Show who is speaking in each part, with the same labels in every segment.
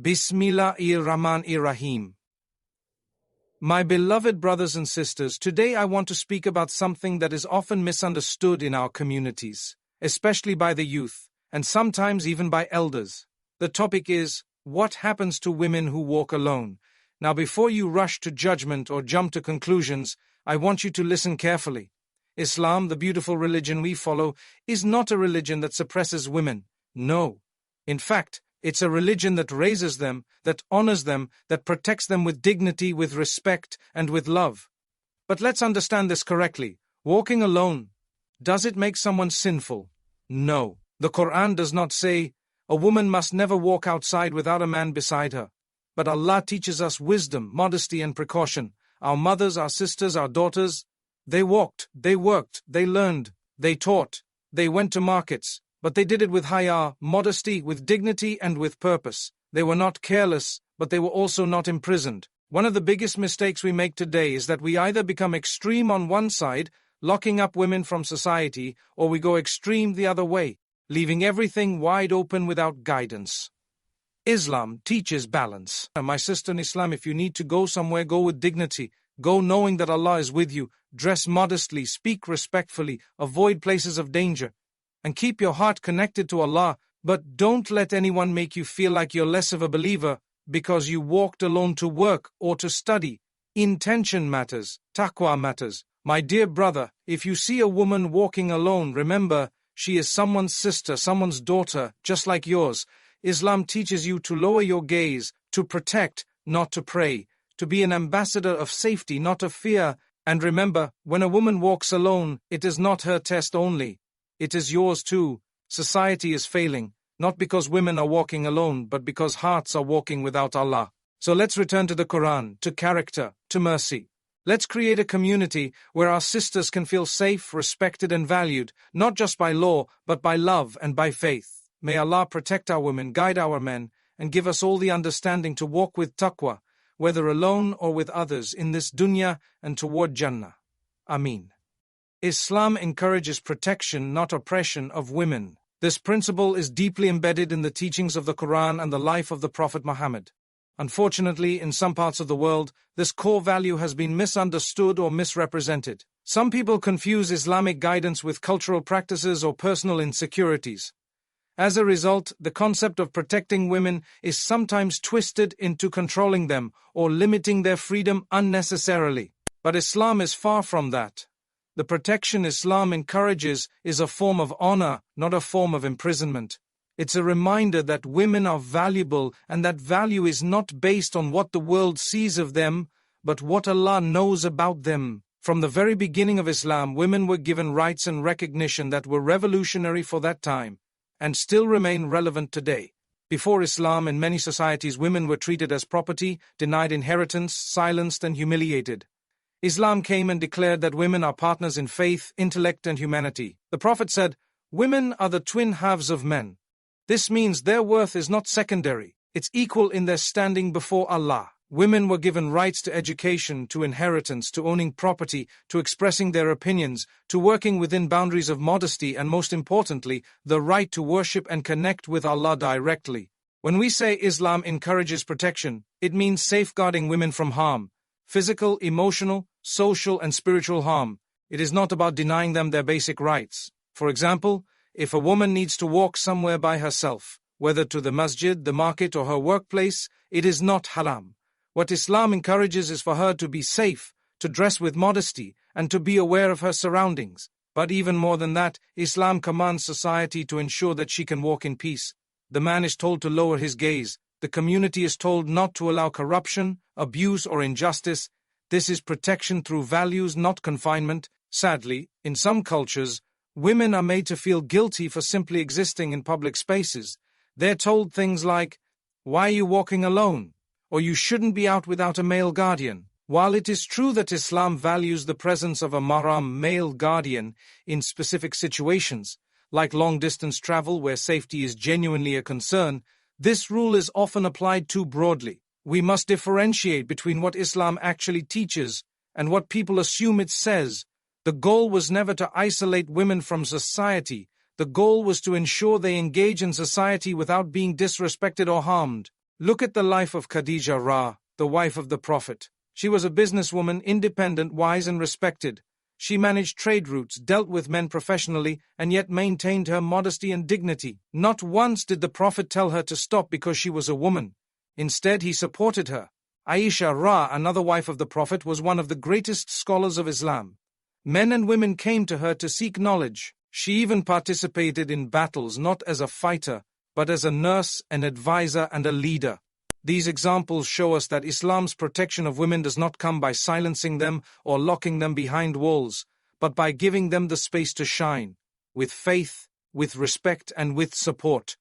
Speaker 1: Bismillahir-Rahmanir-Rahim. My beloved brothers and sisters, today I want to speak about something that is often misunderstood in our communities, especially by the youth, and sometimes even by elders. The topic is, what happens to women who walk alone? Now, before you rush to judgment or jump to conclusions, I want you to listen carefully. Islam, the beautiful religion we follow, is not a religion that suppresses women. No. In fact, it's a religion that raises them, that honors them, that protects them with dignity, with respect, and with love. But let's understand this correctly. Walking alone, does it make someone sinful? No. The Quran does not say, a woman must never walk outside without a man beside her. But Allah teaches us wisdom, modesty, and precaution. Our mothers, our sisters, our daughters, they walked, they worked, they learned, they taught, they went to markets. But they did it with haya, modesty, with dignity, and with purpose. They were not careless, but they were also not imprisoned. One of the biggest mistakes we make today is that we either become extreme on one side, locking up women from society, or we go extreme the other way, leaving everything wide open without guidance. Islam teaches balance. My sister in Islam, if you need to go somewhere, go with dignity. Go knowing that Allah is with you. Dress modestly, speak respectfully, avoid places of danger. And keep your heart connected to Allah, but don't let anyone make you feel like you're less of a believer because you walked alone to work or to study. Intention matters, taqwa matters. My dear brother, if you see a woman walking alone, remember, she is someone's sister, someone's daughter, just like yours. Islam teaches you to lower your gaze, to protect, not to prey, to be an ambassador of safety, not of fear. And remember, when a woman walks alone, it is not her test only. It is yours too. Society is failing, not because women are walking alone, but because hearts are walking without Allah. So let's return to the Quran, to character, to mercy. Let's create a community where our sisters can feel safe, respected, and valued, not just by law, but by love and by faith. May Allah protect our women, guide our men, and give us all the understanding to walk with taqwa, whether alone or with others, in this dunya and toward Jannah. Ameen. Islam encourages protection, not oppression, of women. This principle is deeply embedded in the teachings of the Quran and the life of the Prophet Muhammad. Unfortunately, in some parts of the world, this core value has been misunderstood or misrepresented. Some people confuse Islamic guidance with cultural practices or personal insecurities. As a result, the concept of protecting women is sometimes twisted into controlling them or limiting their freedom unnecessarily. But Islam is far from that. The protection Islam encourages is a form of honor, not a form of imprisonment. It's a reminder that women are valuable and that value is not based on what the world sees of them, but what Allah knows about them. From the very beginning of Islam, women were given rights and recognition that were revolutionary for that time, and still remain relevant today. Before Islam, in many societies, women were treated as property, denied inheritance, silenced, and humiliated. Islam came and declared that women are partners in faith, intellect, and humanity. The Prophet said, women are the twin halves of men. This means their worth is not secondary, it's equal in their standing before Allah. Women were given rights to education, to inheritance, to owning property, to expressing their opinions, to working within boundaries of modesty, and most importantly, the right to worship and connect with Allah directly. When we say Islam encourages protection, it means safeguarding women from harm. Physical, emotional, social, and spiritual harm. It is not about denying them their basic rights. For example, if a woman needs to walk somewhere by herself, whether to the masjid, the market, or her workplace, it is not haram. What Islam encourages is for her to be safe, to dress with modesty, and to be aware of her surroundings. But even more than that, Islam commands society to ensure that she can walk in peace. The man is told to lower his gaze. The community is told not to allow corruption, abuse, or injustice. This is protection through values, not confinement. Sadly, in some cultures, women are made to feel guilty for simply existing in public spaces. They're told things like, "Why are you walking alone?" or "You shouldn't be out without a male guardian." While it is true that Islam values the presence of a mahram male guardian in specific situations, like long-distance travel where safety is genuinely a concern, this rule is often applied too broadly. We must differentiate between what Islam actually teaches and what people assume it says. The goal was never to isolate women from society. The goal was to ensure they engage in society without being disrespected or harmed. Look at the life of Khadija Ra, the wife of the Prophet. She was a businesswoman, independent, wise and respected. She managed trade routes, dealt with men professionally, and yet maintained her modesty and dignity. Not once did the Prophet tell her to stop because she was a woman. Instead, he supported her. Aisha Ra, another wife of the Prophet, was one of the greatest scholars of Islam. Men and women came to her to seek knowledge. She even participated in battles not as a fighter, but as a nurse, an advisor, and a leader. These examples show us that Islam's protection of women does not come by silencing them or locking them behind walls, but by giving them the space to shine, with faith, with respect, and with support.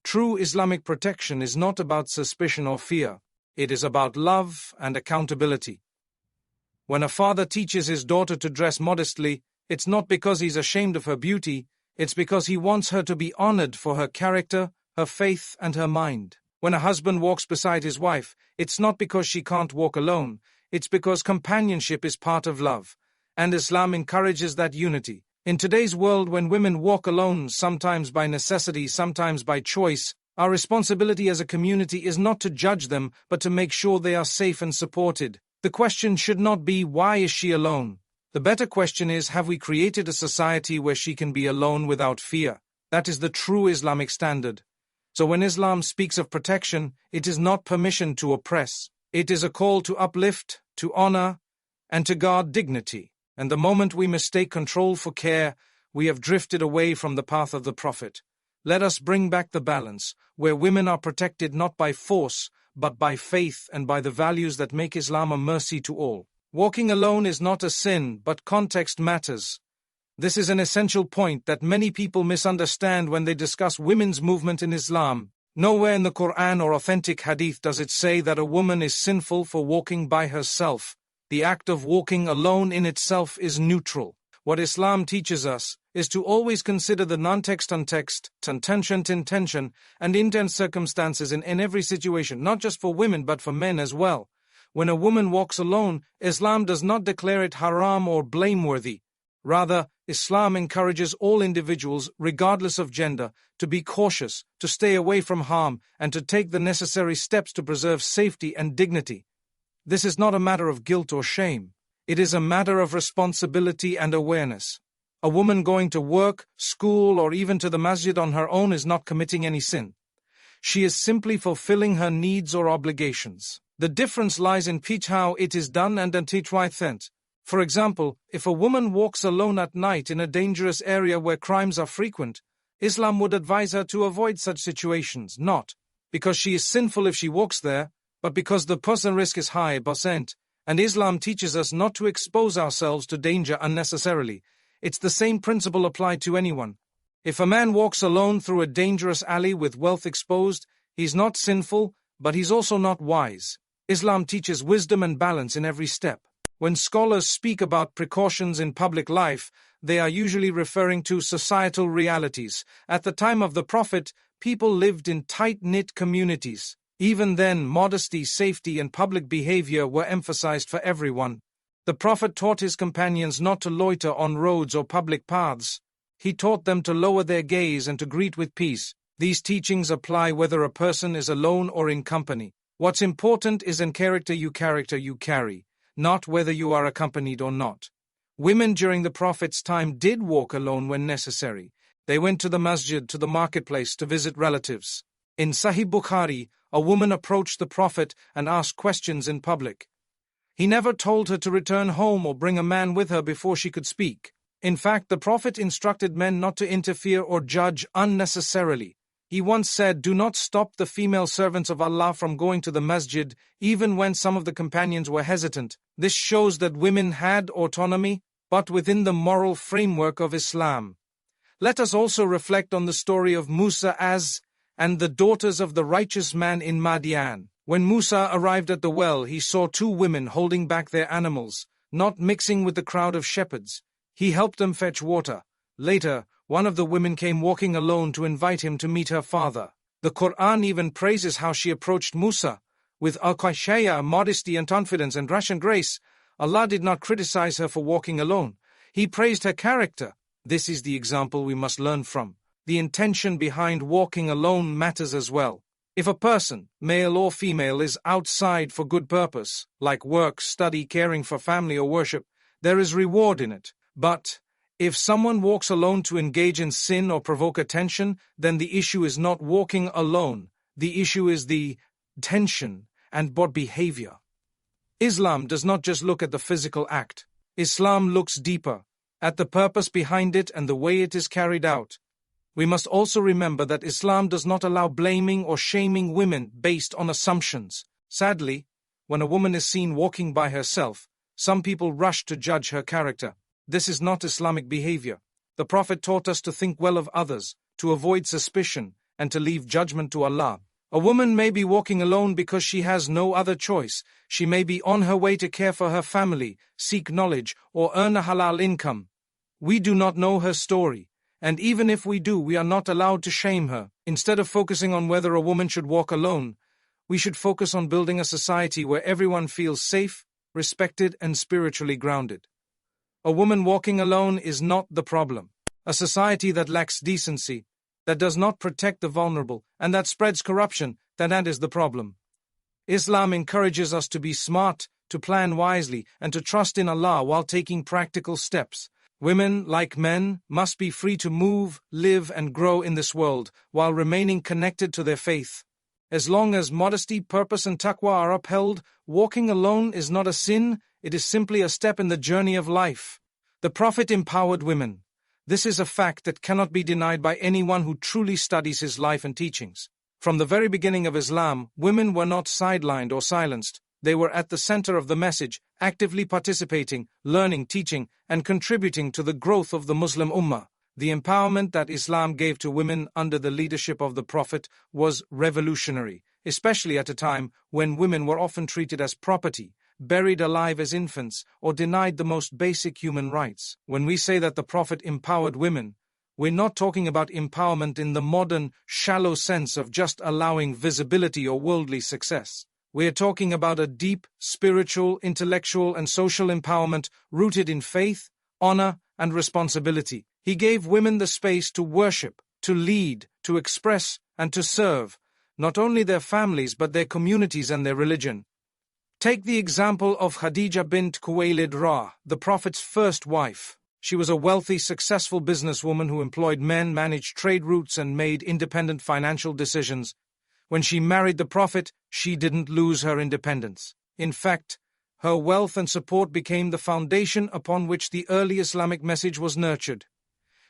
Speaker 1: True Islamic protection is not about suspicion or fear. It is about love and accountability. When a father teaches his daughter to dress modestly, it's not because he's ashamed of her beauty, it's because he wants her to be honored for her character, her faith, and her mind. When a husband walks beside his wife, it's not because she can't walk alone, it's because companionship is part of love, and Islam encourages that unity. In today's world, when women walk alone, sometimes by necessity, sometimes by choice, our responsibility as a community is not to judge them, but to make sure they are safe and supported. The question should not be, why is she alone? The better question is, have we created a society where she can be alone without fear? That is the true Islamic standard. So when Islam speaks of protection, it is not permission to oppress. It is a call to uplift, to honor, and to guard dignity. And the moment we mistake control for care, we have drifted away from the path of the Prophet. Let us bring back the balance, where women are protected not by force, but by faith and by the values that make Islam a mercy to all. Walking alone is not a sin, but context matters. This is an essential point that many people misunderstand when they discuss women's movement in Islam. Nowhere in the Quran or authentic hadith does it say that a woman is sinful for walking by herself. The act of walking alone in itself is neutral. What Islam teaches us is to always consider the non-text untext, intention intention, and intense circumstances in every situation, not just for women but for men as well. When a woman walks alone, Islam does not declare it haram or blameworthy. Rather, Islam encourages all individuals, regardless of gender, to be cautious, to stay away from harm, and to take the necessary steps to preserve safety and dignity. This is not a matter of guilt or shame. It is a matter of responsibility and awareness. A woman going to work, school, or even to the masjid on her own is not committing any sin. She is simply fulfilling her needs or obligations. The difference lies in how it is done and thent. For example, if a woman walks alone at night in a dangerous area where crimes are frequent, Islam would advise her to avoid such situations, not because she is sinful if she walks there, but because the person risk is high, and Islam teaches us not to expose ourselves to danger unnecessarily. It's the same principle applied to anyone. If a man walks alone through a dangerous alley with wealth exposed, he's not sinful, but he's also not wise. Islam teaches wisdom and balance in every step. When scholars speak about precautions in public life, they are usually referring to societal realities. At the time of the Prophet, people lived in tight-knit communities. Even then, modesty, safety, and public behavior were emphasized for everyone. The Prophet taught his companions not to loiter on roads or public paths. He taught them to lower their gaze and to greet with peace. These teachings apply whether a person is alone or in company. What's important is in character you carry, not whether you are accompanied or not. Women during the Prophet's time did walk alone when necessary. They went to the masjid, to the marketplace, to visit relatives. In Sahih Bukhari, a woman approached the Prophet and asked questions in public. He never told her to return home or bring a man with her before she could speak. In fact, the Prophet instructed men not to interfere or judge unnecessarily. He once said, "Do not stop the female servants of Allah from going to the masjid, even when some of the companions were hesitant." This shows that women had autonomy, but within the moral framework of Islam. Let us also reflect on the story of Musa and the daughters of the righteous man in Madian. When Musa arrived at the well, he saw two women holding back their animals, not mixing with the crowd of shepherds. He helped them fetch water. Later, one of the women came walking alone to invite him to meet her father. The Quran even praises how she approached Musa, with al-Qashaya, modesty and confidence and rash and grace. Allah did not criticize her for walking alone. He praised her character. This is the example we must learn from. The intention behind walking alone matters as well. If a person, male or female, is outside for good purpose, like work, study, caring for family or worship, there is reward in it. But if someone walks alone to engage in sin or provoke attention, then the issue is not walking alone. The issue is the tension and bad behavior. Islam does not just look at the physical act. Islam looks deeper, at the purpose behind it and the way it is carried out. We must also remember that Islam does not allow blaming or shaming women based on assumptions. Sadly, when a woman is seen walking by herself, some people rush to judge her character. This is not Islamic behavior. The Prophet taught us to think well of others, to avoid suspicion, and to leave judgment to Allah. A woman may be walking alone because she has no other choice. She may be on her way to care for her family, seek knowledge, or earn a halal income. We do not know her story, and even if we do, we are not allowed to shame her. Instead of focusing on whether a woman should walk alone, we should focus on building a society where everyone feels safe, respected, and spiritually grounded. A woman walking alone is not the problem. A society that lacks decency, that does not protect the vulnerable, and that spreads corruption, that is the problem. Islam encourages us to be smart, to plan wisely, and to trust in Allah while taking practical steps. Women, like men, must be free to move, live, and grow in this world, while remaining connected to their faith. As long as modesty, purpose, and taqwa are upheld, walking alone is not a sin, it is simply a step in the journey of life. The Prophet empowered women. This is a fact that cannot be denied by anyone who truly studies his life and teachings. From the very beginning of Islam, women were not sidelined or silenced. They were at the center of the message, actively participating, learning, teaching, and contributing to the growth of the Muslim Ummah. The empowerment that Islam gave to women under the leadership of the Prophet was revolutionary, especially at a time when women were often treated as property, buried alive as infants, or denied the most basic human rights. When we say that the Prophet empowered women, we're not talking about empowerment in the modern, shallow sense of just allowing visibility or worldly success. We're talking about a deep, spiritual, intellectual, and social empowerment rooted in faith, honor, and responsibility. He gave women the space to worship, to lead, to express, and to serve, not only their families but their communities and their religion. Take the example of Khadija bint Khuwaylid Ra, the Prophet's first wife. She was a wealthy, successful businesswoman who employed men, managed trade routes, and made independent financial decisions. When she married the Prophet, she didn't lose her independence. In fact, her wealth and support became the foundation upon which the early Islamic message was nurtured.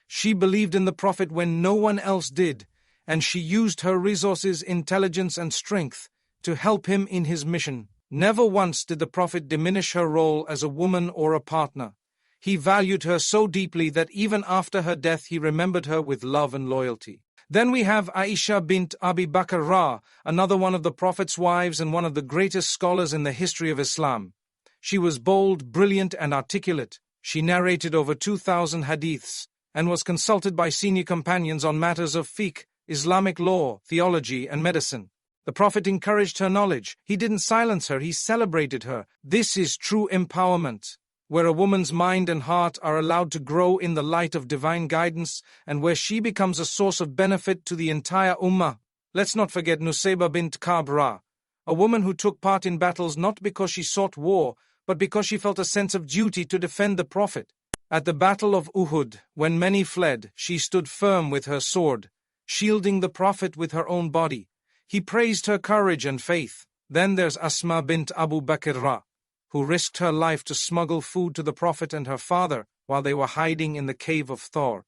Speaker 1: She believed in the Prophet when no one else did, and she used her resources, intelligence, and strength to help him in his mission. Never once did the Prophet diminish her role as a woman or a partner. He valued her so deeply that even after her death he remembered her with love and loyalty. Then we have Aisha bint Abi Bakr Ra, another one of the Prophet's wives and one of the greatest scholars in the history of Islam. She was bold, brilliant, and articulate. She narrated over 2,000 hadiths and was consulted by senior companions on matters of fiqh, Islamic law, theology, and medicine. The Prophet encouraged her knowledge. He didn't silence her, he celebrated her. This is true empowerment, where a woman's mind and heart are allowed to grow in the light of divine guidance and where she becomes a source of benefit to the entire ummah. Let's not forget Nusayba bint Ka'b Ra, a woman who took part in battles not because she sought war, but because she felt a sense of duty to defend the Prophet. At the Battle of Uhud, when many fled, she stood firm with her sword, shielding the Prophet with her own body. He praised her courage and faith. Then there's Asma bint Abu Bakr Ra, who risked her life to smuggle food to the Prophet and her father while they were hiding in the cave of Thor.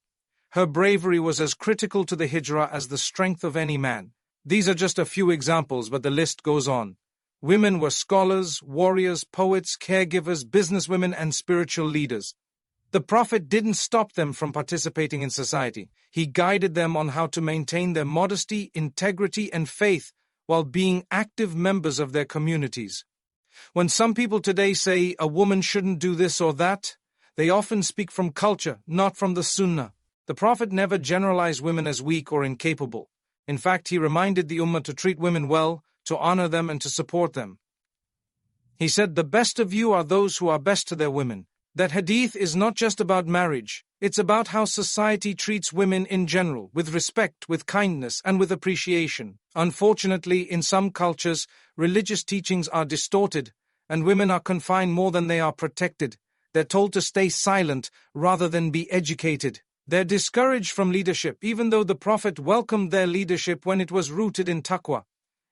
Speaker 1: Her bravery was as critical to the hijrah as the strength of any man. These are just a few examples, but the list goes on. Women were scholars, warriors, poets, caregivers, businesswomen, and spiritual leaders. The Prophet didn't stop them from participating in society. He guided them on how to maintain their modesty, integrity, and faith while being active members of their communities. When some people today say a woman shouldn't do this or that, they often speak from culture, not from the Sunnah. The Prophet never generalized women as weak or incapable. In fact, he reminded the Ummah to treat women well, to honor them, and to support them. He said, "The best of you are those who are best to their women." That hadith is not just about marriage, It's about how society treats women in general, with respect, with kindness, and with appreciation. Unfortunately, in some cultures, religious teachings are distorted, and women are confined more than they are protected. They're told to stay silent rather than be educated. They're discouraged from leadership, even though the Prophet welcomed their leadership when it was rooted in taqwa.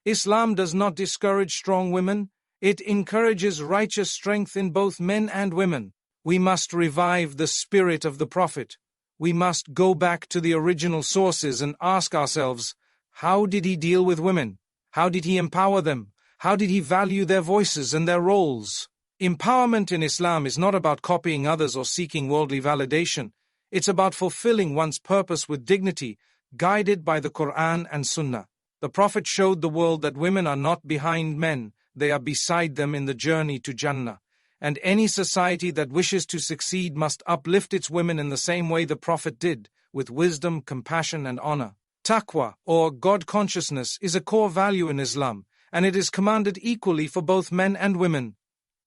Speaker 1: Islam does not discourage strong women. It encourages righteous strength in both men and women. We must revive the spirit of the Prophet. We must go back to the original sources and ask ourselves, how did he deal with women? How did he empower them? How did he value their voices and their roles? Empowerment in Islam is not about copying others or seeking worldly validation. It's about fulfilling one's purpose with dignity, guided by the Quran and Sunnah. The Prophet showed the world that women are not behind men, they are beside them in the journey to Jannah. And any society that wishes to succeed must uplift its women in the same way the Prophet did, with wisdom, compassion, and honor. Taqwa, or God consciousness, is a core value in Islam, and it is commanded equally for both men and women.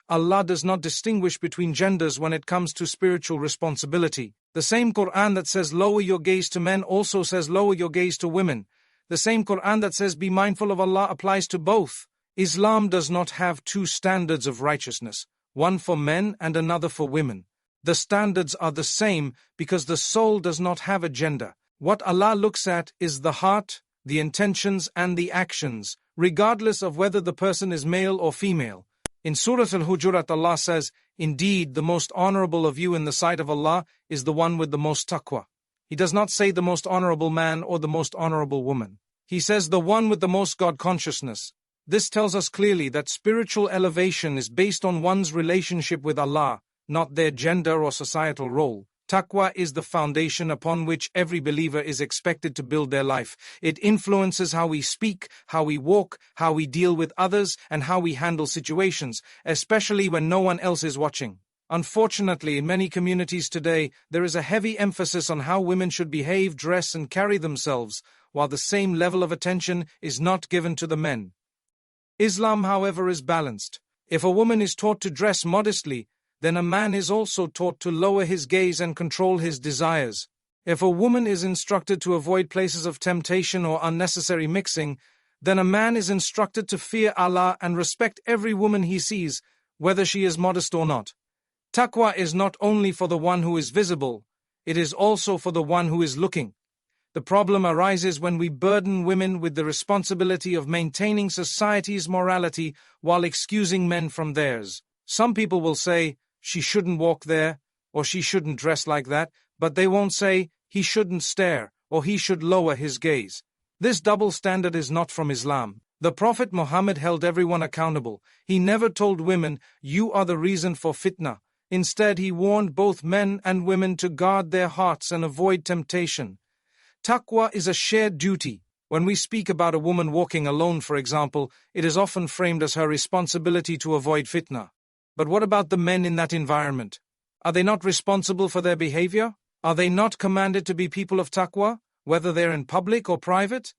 Speaker 1: Allah does not distinguish between genders when it comes to spiritual responsibility. The same Quran that says lower your gaze to men also says lower your gaze to women. The same Quran that says be mindful of Allah applies to both. Islam does not have two standards of righteousness, one for men and another for women. The standards are the same because the soul does not have a gender. What Allah looks at is the heart, the intentions, and the actions, regardless of whether the person is male or female. In Surah Al-Hujurat, Allah says, "Indeed, the most honorable of you in the sight of Allah is the one with the most taqwa." He does not say the most honorable man or the most honorable woman. He says the one with the most God consciousness. This tells us clearly that spiritual elevation is based on one's relationship with Allah, not their gender or societal role. Taqwa is the foundation upon which every believer is expected to build their life. It influences how we speak, how we walk, how we deal with others, and how we handle situations, especially when no one else is watching. Unfortunately, in many communities today, there is a heavy emphasis on how women should behave, dress, and carry themselves, while the same level of attention is not given to the men. Islam, however, is balanced. If a woman is taught to dress modestly, then a man is also taught to lower his gaze and control his desires. If a woman is instructed to avoid places of temptation or unnecessary mixing, then a man is instructed to fear Allah and respect every woman he sees, whether she is modest or not. Taqwa is not only for the one who is visible, it is also for the one who is looking. The problem arises when we burden women with the responsibility of maintaining society's morality while excusing men from theirs. Some people will say, she shouldn't walk there, or she shouldn't dress like that, but they won't say, he shouldn't stare, or he should lower his gaze. This double standard is not from Islam. The Prophet Muhammad held everyone accountable. He never told women, you are the reason for fitna. Instead, he warned both men and women to guard their hearts and avoid temptation. Taqwa is a shared duty. When we speak about a woman walking alone, for example, it is often framed as her responsibility to avoid fitna. But what about the men in that environment? Are they not responsible for their behavior? Are they not commanded to be people of taqwa, whether they're in public or private?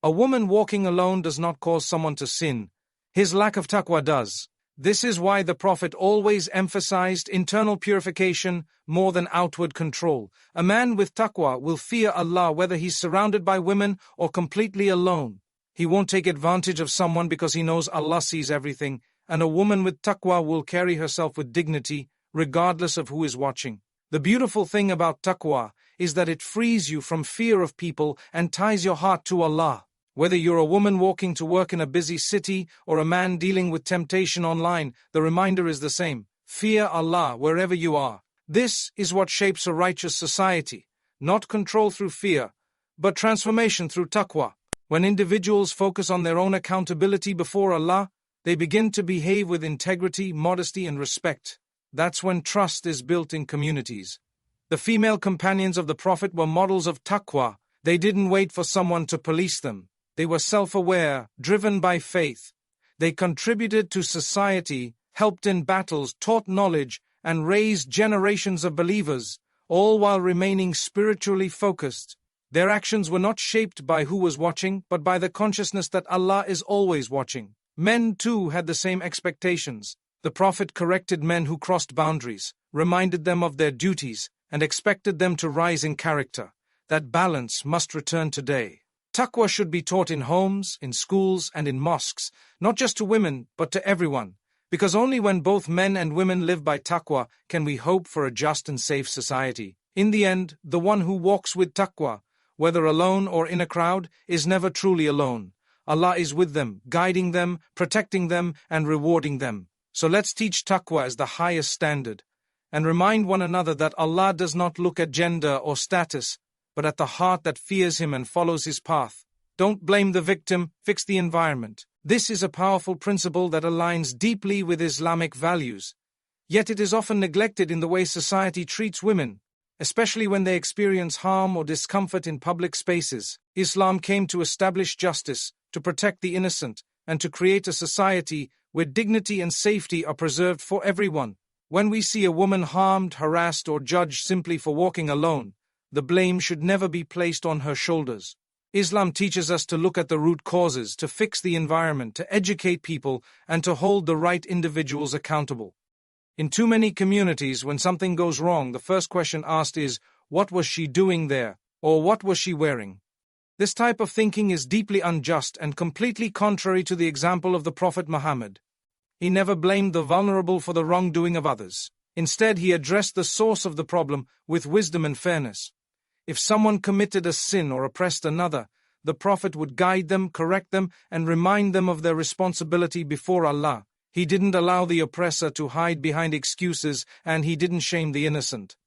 Speaker 1: A woman walking alone does not cause someone to sin. His lack of taqwa does. This is why the Prophet always emphasized internal purification more than outward control. A man with taqwa will fear Allah whether he's surrounded by women or completely alone. He won't take advantage of someone because he knows Allah sees everything, and a woman with taqwa will carry herself with dignity regardless of who is watching. The beautiful thing about taqwa is that it frees you from fear of people and ties your heart to Allah. Whether you're a woman walking to work in a busy city or a man dealing with temptation online, the reminder is the same. Fear Allah wherever you are. This is what shapes a righteous society. Not control through fear, but transformation through taqwa. When individuals focus on their own accountability before Allah, they begin to behave with integrity, modesty, and respect. That's when trust is built in communities. The female companions of the Prophet were models of taqwa. They didn't wait for someone to police them. They were self-aware, driven by faith. They contributed to society, helped in battles, taught knowledge, and raised generations of believers, all while remaining spiritually focused. Their actions were not shaped by who was watching, but by the consciousness that Allah is always watching. Men, too, had the same expectations. The Prophet corrected men who crossed boundaries, reminded them of their duties, and expected them to rise in character. That balance must return today. Taqwa should be taught in homes, in schools, and in mosques, not just to women, but to everyone. Because only when both men and women live by taqwa can we hope for a just and safe society. In the end, the one who walks with taqwa, whether alone or in a crowd, is never truly alone. Allah is with them, guiding them, protecting them, and rewarding them. So let's teach taqwa as the highest standard, and remind one another that Allah does not look at gender or status, but at the heart that fears Him and follows His path. Don't blame the victim, fix the environment. This is a powerful principle that aligns deeply with Islamic values. Yet it is often neglected in the way society treats women, especially when they experience harm or discomfort in public spaces. Islam came to establish justice, to protect the innocent, and to create a society where dignity and safety are preserved for everyone. When we see a woman harmed, harassed, or judged simply for walking alone, the blame should never be placed on her shoulders. Islam teaches us to look at the root causes, to fix the environment, to educate people, and to hold the right individuals accountable. In too many communities, when something goes wrong, the first question asked is, what was she doing there? Or what was she wearing? This type of thinking is deeply unjust and completely contrary to the example of the Prophet Muhammad. He never blamed the vulnerable for the wrongdoing of others. Instead, he addressed the source of the problem with wisdom and fairness. If someone committed a sin or oppressed another, the Prophet would guide them, correct them, and remind them of their responsibility before Allah. He didn't allow the oppressor to hide behind excuses, and he didn't shame the innocent.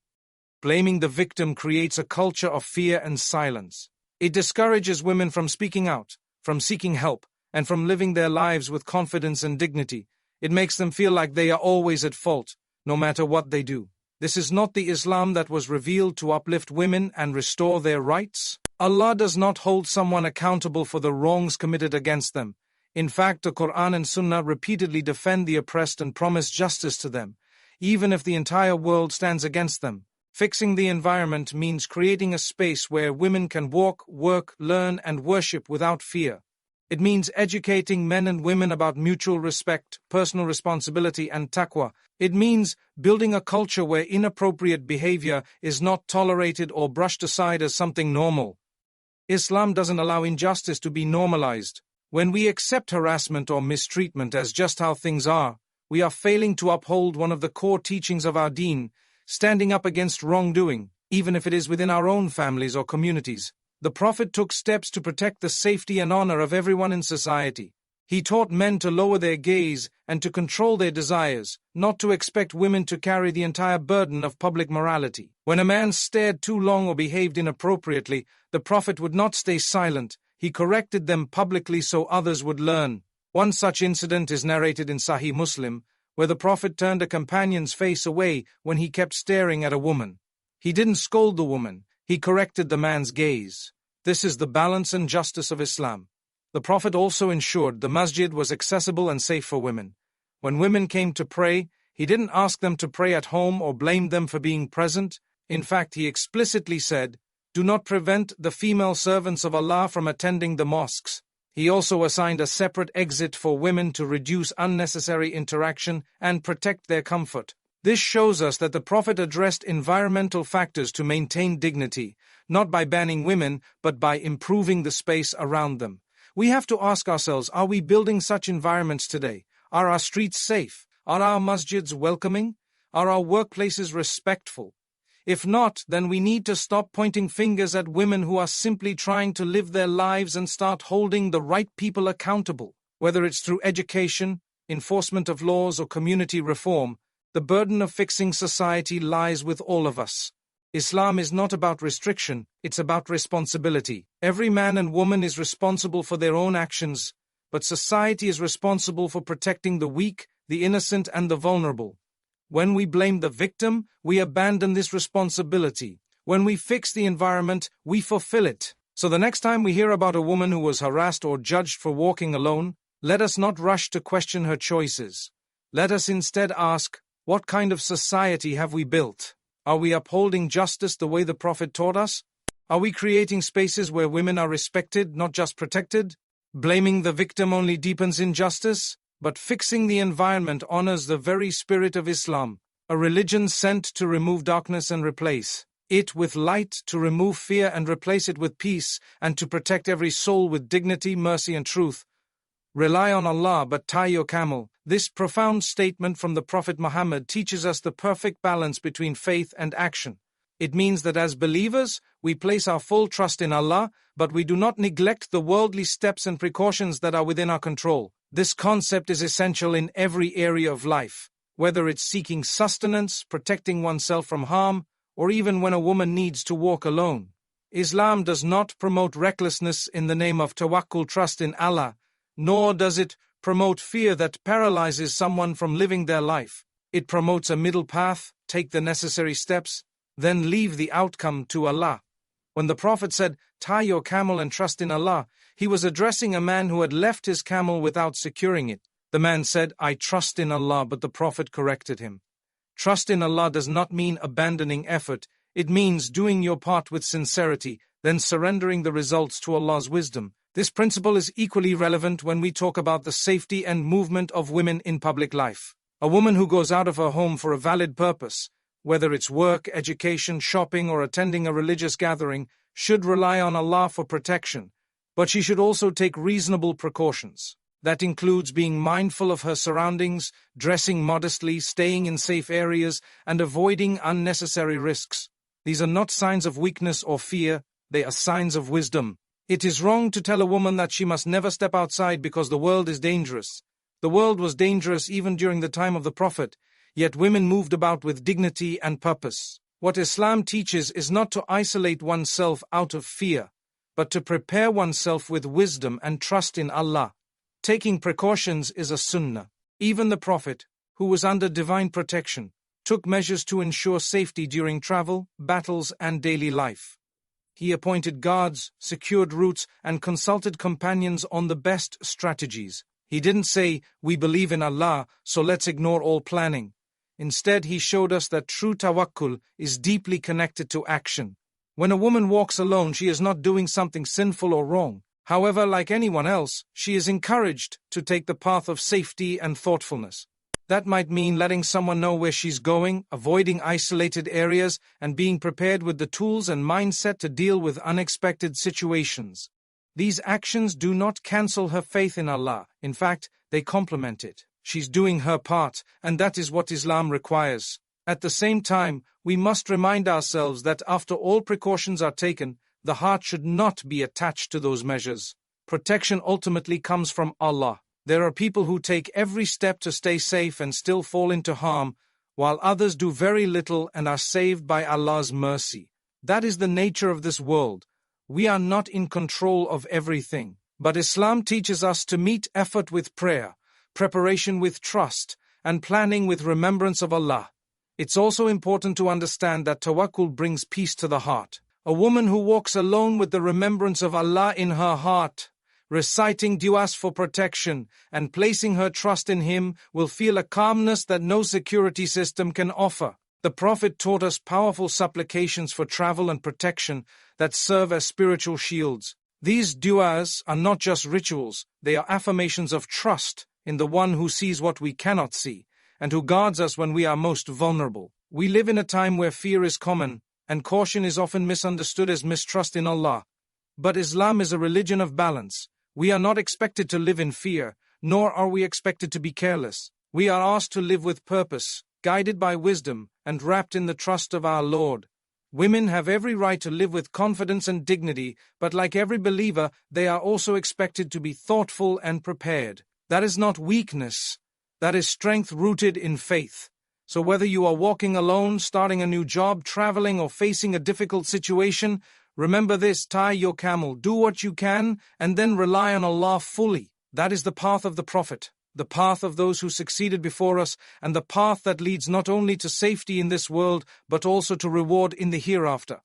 Speaker 1: Blaming the victim creates a culture of fear and silence. It discourages women from speaking out, from seeking help, and from living their lives with confidence and dignity. It makes them feel like they are always at fault, no matter what they do. This is not the Islam that was revealed to uplift women and restore their rights. Allah does not hold someone accountable for the wrongs committed against them. In fact, the Quran and Sunnah repeatedly defend the oppressed and promise justice to them, even if the entire world stands against them. Fixing the environment means creating a space where women can walk, work, learn, and worship without fear. It means educating men and women about mutual respect, personal responsibility, and taqwa. It means building a culture where inappropriate behavior is not tolerated or brushed aside as something normal. Islam doesn't allow injustice to be normalized. When we accept harassment or mistreatment as just how things are, we are failing to uphold one of the core teachings of our deen, standing up against wrongdoing, even if it is within our own families or communities. The Prophet took steps to protect the safety and honor of everyone in society. He taught men to lower their gaze and to control their desires, not to expect women to carry the entire burden of public morality. When a man stared too long or behaved inappropriately, the Prophet would not stay silent. He corrected them publicly so others would learn. One such incident is narrated in Sahih Muslim, where the Prophet turned a companion's face away when he kept staring at a woman. He didn't scold the woman, he corrected the man's gaze. This is the balance and justice of Islam. The Prophet also ensured the masjid was accessible and safe for women. When women came to pray, he didn't ask them to pray at home or blame them for being present. In fact, he explicitly said, "Do not prevent the female servants of Allah from attending the mosques." He also assigned a separate exit for women to reduce unnecessary interaction and protect their comfort. This shows us that the Prophet addressed environmental factors to maintain dignity, not by banning women, but by improving the space around them. We have to ask ourselves, are we building such environments today? Are our streets safe? Are our masjids welcoming? Are our workplaces respectful? If not, then we need to stop pointing fingers at women who are simply trying to live their lives and start holding the right people accountable. Whether it's through education, enforcement of laws, or community reform, the burden of fixing society lies with all of us. Islam is not about restriction, it's about responsibility. Every man and woman is responsible for their own actions, but society is responsible for protecting the weak, the innocent, and the vulnerable. When we blame the victim, we abandon this responsibility. When we fix the environment, we fulfill it. So the next time we hear about a woman who was harassed or judged for walking alone, let us not rush to question her choices. Let us instead ask, what kind of society have we built? Are we upholding justice the way the Prophet taught us? Are we creating spaces where women are respected, not just protected? Blaming the victim only deepens injustice, but fixing the environment honors the very spirit of Islam. a religion sent to remove darkness and replace it with light, to remove fear and replace it with peace, and to protect every soul with dignity, mercy, and truth. Rely on Allah, but tie your camel. This profound statement from the Prophet Muhammad teaches us the perfect balance between faith and action. It means that as believers, we place our full trust in Allah, but we do not neglect the worldly steps and precautions that are within our control. This concept is essential in every area of life, whether it's seeking sustenance, protecting oneself from harm, or even when a woman needs to walk alone. Islam does not promote recklessness in the name of tawakkul, trust in Allah, nor does it promote fear that paralyzes someone from living their life. It promotes a middle path: take the necessary steps, then leave the outcome to Allah. When the Prophet said, "Tie your camel and trust in Allah," he was addressing a man who had left his camel without securing it. The man said, "I trust in Allah," but the Prophet corrected him. Trust in Allah does not mean abandoning effort. It means doing your part with sincerity, then surrendering the results to Allah's wisdom. This principle is equally relevant when we talk about the safety and movement of women in public life. A woman who goes out of her home for a valid purpose, whether it's work, education, shopping, or attending a religious gathering, should rely on Allah for protection, but she should also take reasonable precautions. That includes being mindful of her surroundings, dressing modestly, staying in safe areas, and avoiding unnecessary risks. These are not signs of weakness or fear, they are signs of wisdom. It is wrong to tell a woman that she must never step outside because the world is dangerous. The world was dangerous even during the time of the Prophet, yet women moved about with dignity and purpose. What Islam teaches is not to isolate oneself out of fear, but to prepare oneself with wisdom and trust in Allah. Taking precautions is a sunnah. Even the Prophet, who was under divine protection, took measures to ensure safety during travel, battles, and daily life. He appointed guards, secured routes, and consulted companions on the best strategies. He didn't say, "We believe in Allah, so let's ignore all planning." Instead, he showed us that true tawakkul is deeply connected to action. When a woman walks alone, she is not doing something sinful or wrong. However, like anyone else, she is encouraged to take the path of safety and thoughtfulness. That might mean letting someone know where she's going, avoiding isolated areas, and being prepared with the tools and mindset to deal with unexpected situations. These actions do not cancel her faith in Allah. In fact, they complement it. She's doing her part, and that is what Islam requires. At the same time, we must remind ourselves that after all precautions are taken, the heart should not be attached to those measures. Protection ultimately comes from Allah. There are people who take every step to stay safe and still fall into harm, while others do very little and are saved by Allah's mercy. That is the nature of this world. We are not in control of everything. But Islam teaches us to meet effort with prayer, preparation with trust, and planning with remembrance of Allah. It's also important to understand that tawakkul brings peace to the heart. A woman who walks alone with the remembrance of Allah in her heart, reciting du'as for protection, and placing her trust in Him, will feel a calmness that no security system can offer. The Prophet taught us powerful supplications for travel and protection that serve as spiritual shields. These du'as are not just rituals, they are affirmations of trust in the one who sees what we cannot see, and who guards us when we are most vulnerable. We live in a time where fear is common, and caution is often misunderstood as mistrust in Allah. But Islam is a religion of balance. We are not expected to live in fear, nor are we expected to be careless. We are asked to live with purpose, guided by wisdom, and wrapped in the trust of our Lord. Women have every right to live with confidence and dignity, but like every believer, they are also expected to be thoughtful and prepared. That is not weakness. That is strength rooted in faith. So whether you are walking alone, starting a new job, traveling, or facing a difficult situation, remember this: tie your camel, do what you can, and then rely on Allah fully. That is the path of the Prophet, the path of those who succeeded before us, and the path that leads not only to safety in this world, but also to reward in the hereafter.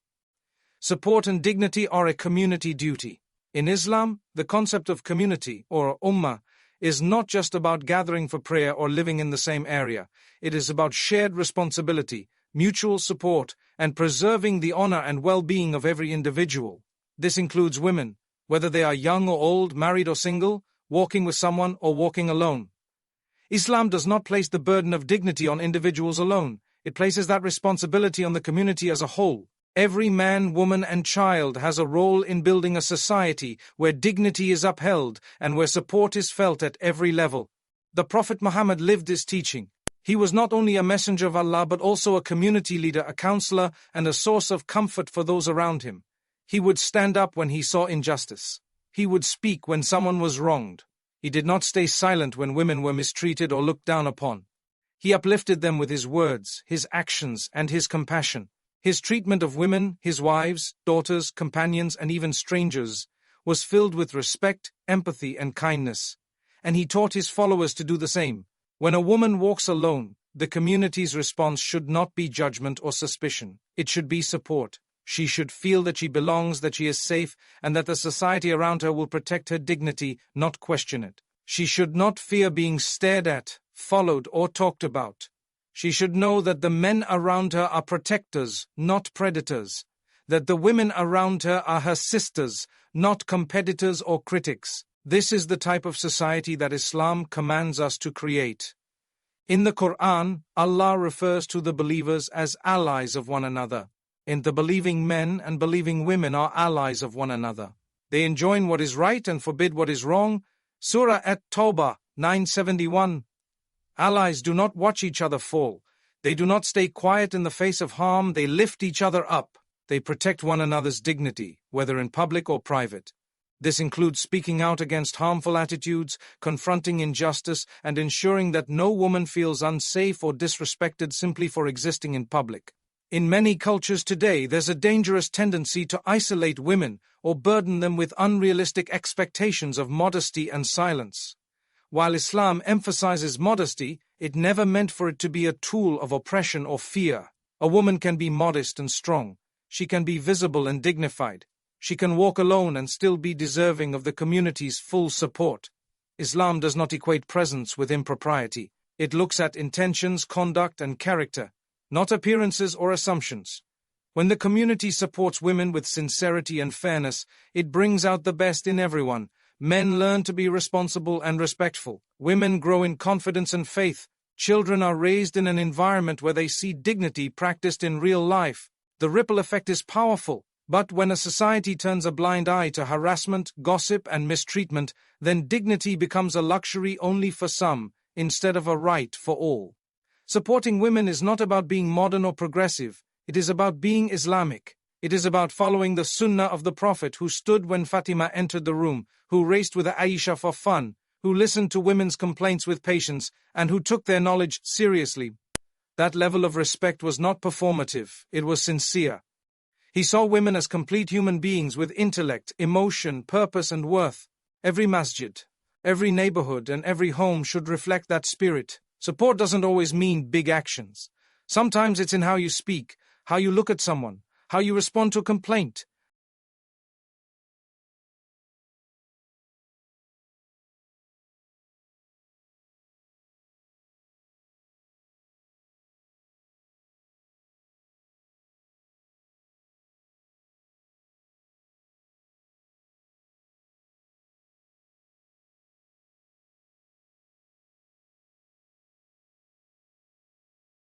Speaker 1: Support and dignity are a community duty. In Islam, the concept of community, or ummah, is not just about gathering for prayer or living in the same area. It is about shared responsibility, mutual support, and preserving the honor and well-being of every individual. This includes women, whether they are young or old, married or single, walking with someone or walking alone. Islam does not place the burden of dignity on individuals alone. It places that responsibility on the community as a whole. Every man, woman, and child has a role in building a society where dignity is upheld and where support is felt at every level. The Prophet Muhammad lived this teaching. He was not only a messenger of Allah but also a community leader, a counselor, and a source of comfort for those around him. He would stand up when he saw injustice. He would speak when someone was wronged. He did not stay silent when women were mistreated or looked down upon. He uplifted them with his words, his actions, and his compassion. His treatment of women, his wives, daughters, companions, and even strangers was filled with respect, empathy, and kindness. And he taught his followers to do the same. When a woman walks alone, the community's response should not be judgment or suspicion. It should be support. She should feel that she belongs, that she is safe, and that the society around her will protect her dignity, not question it. She should not fear being stared at, followed, or talked about. She should know that the men around her are protectors, not predators. That the women around her are her sisters, not competitors or critics. This is the type of society that Islam commands us to create. In the Quran, Allah refers to the believers as allies of one another. And the believing men and believing women are allies of one another. They enjoin what is right and forbid what is wrong. Surah At-Tawbah 971. Allies do not watch each other fall. They do not stay quiet in the face of harm. They lift each other up. They protect one another's dignity, whether in public or private. This includes speaking out against harmful attitudes, confronting injustice, and ensuring that no woman feels unsafe or disrespected simply for existing in public. In many cultures today, there's a dangerous tendency to isolate women or burden them with unrealistic expectations of modesty and silence. While Islam emphasizes modesty, it never meant for it to be a tool of oppression or fear. A woman can be modest and strong. She can be visible and dignified. She can walk alone and still be deserving of the community's full support. Islam does not equate presence with impropriety. It looks at intentions, conduct, and character, not appearances or assumptions. When the community supports women with sincerity and fairness, it brings out the best in everyone. Men learn to be responsible and respectful. Women grow in confidence and faith. Children are raised in an environment where they see dignity practiced in real life. The ripple effect is powerful. But when a society turns a blind eye to harassment, gossip, and mistreatment, then dignity becomes a luxury only for some, instead of a right for all. Supporting women is not about being modern or progressive. It is about being Islamic. It is about following the sunnah of the Prophet, who stood when Fatima entered the room, who raced with Aisha for fun, who listened to women's complaints with patience, and who took their knowledge seriously. That level of respect was not performative, it was sincere. He saw women as complete human beings with intellect, emotion, purpose, and worth. Every masjid, every neighborhood, and every home should reflect that spirit. Support doesn't always mean big actions. Sometimes it's in how you speak, how you look at someone, how you respond to a complaint,